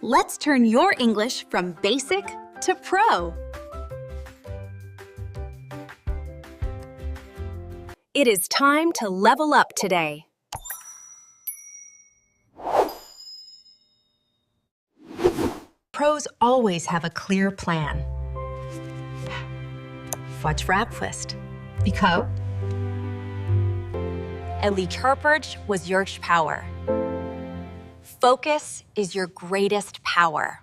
Let's turn your English from basic to pro. It is time to level up today. Pros always have a clear plan. Wat voor breakfast? Because Ellie Kirpert was your power. Focus is your greatest power.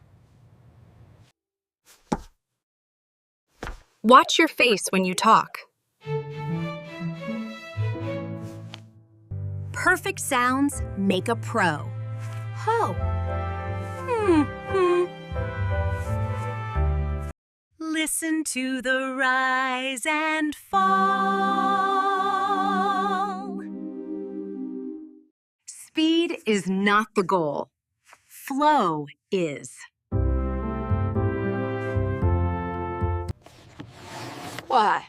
Watch your face when you talk. Perfect sounds make a pro. Ho. Listen to the rise and fall. Speed is not the goal. Flow is. Why?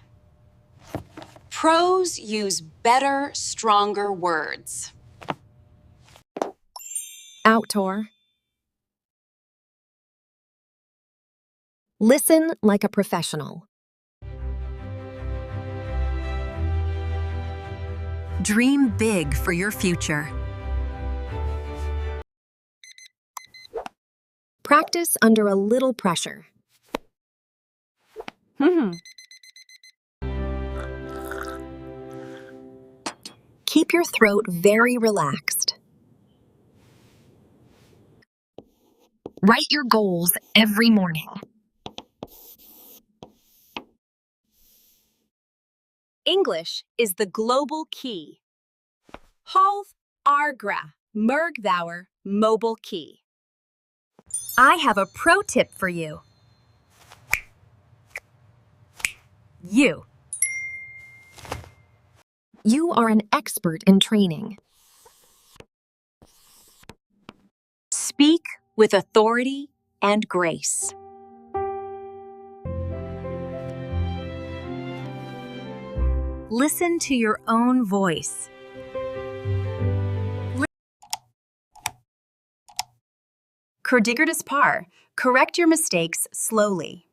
Pros use better, stronger words. Outdoor. Listen like a professional. Dream big for your future. Practice under a little pressure. Keep your throat very relaxed. Write your goals every morning. English is the global key. Halv Argra Mergvauer Mobile Key. I have a pro tip for you. You are an expert in training. Speak with authority and grace. Listen to your own voice. Cordiger par. Correct your mistakes slowly.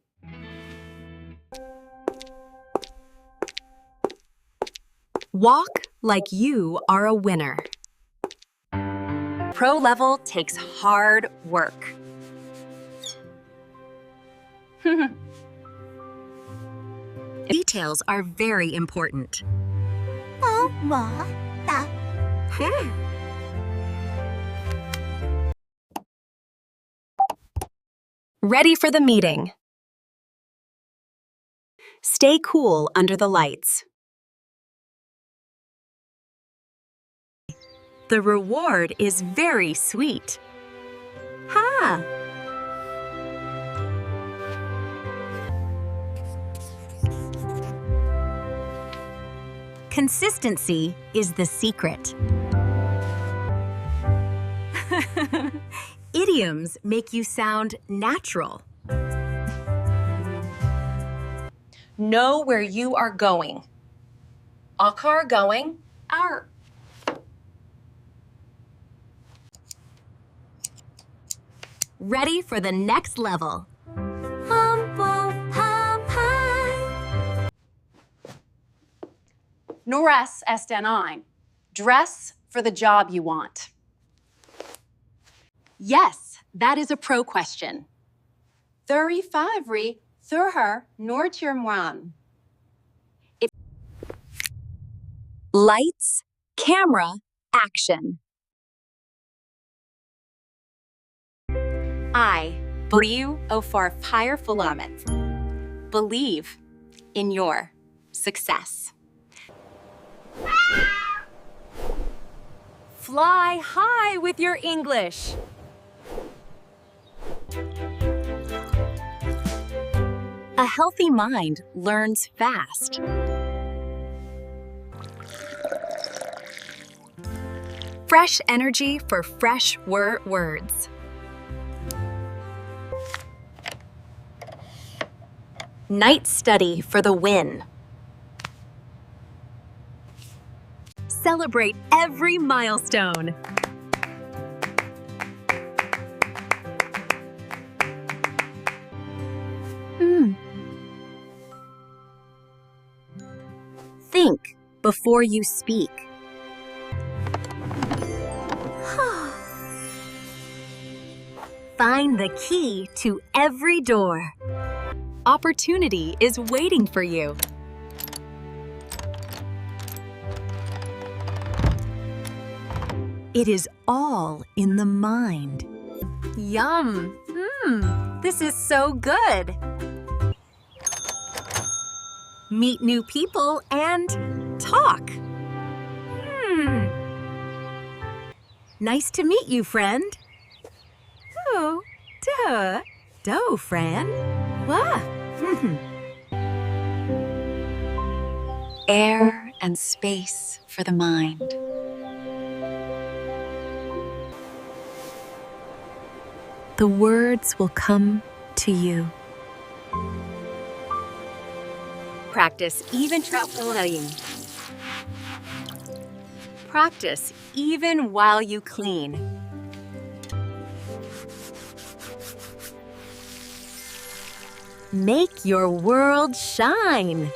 Walk like you are a winner. Pro level takes hard work. Details are very important. Ready for the meeting. Stay cool under the lights. The reward is very sweet. Ha! Consistency is the secret. Idioms make you sound natural. Know where you are going. Akar going, our. Ready for the next level. Norres SN9. Dress for the job you want. Yes, that is a pro question. 35 thurher Nortirmwan. Lights, camera, action. I believe far higher filaments. Believe in your success. Fly high with your English. A healthy mind learns fast. Fresh energy for fresh words. Night study for the win. Celebrate every milestone. before you speak. Find the key to every door. Opportunity is waiting for you. It is all in the mind. Yum! This is so good. Meet new people and talk. Nice to meet you, friend. Oh, duh, friend. What? Air and space for the mind. The words will come to you. Practice even Practice even while you clean. Make your world shine.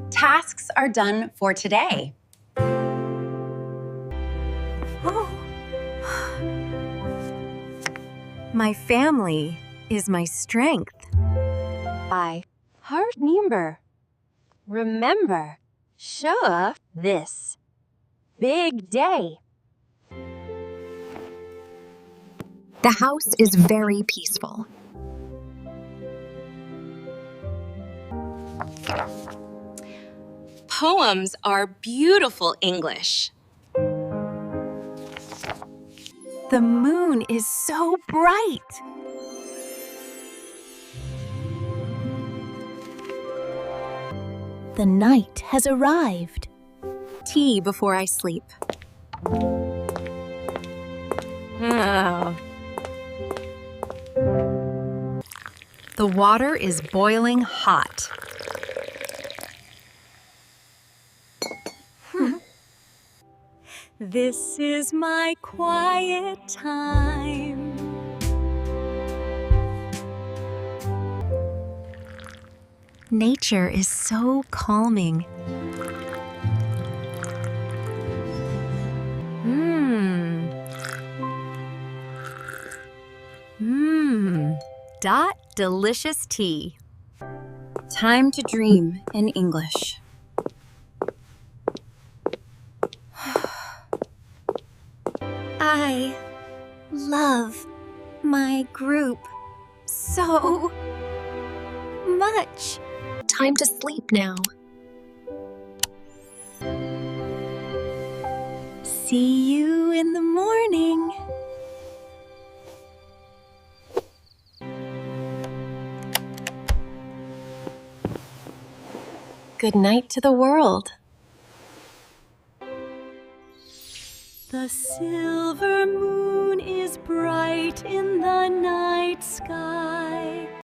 Tasks are done for today. My family is my strength. I remember, sure, this big day. The house is very peaceful. Poems are beautiful English. The moon is so bright. The night has arrived. Tea before I sleep. Oh. The water is boiling hot. This is my quiet time. Nature is so calming. Delicious tea. Time to dream in English. I love my group so much. Time to sleep now. See you in the morning. Good night to the world. The silver moon is bright in the night sky.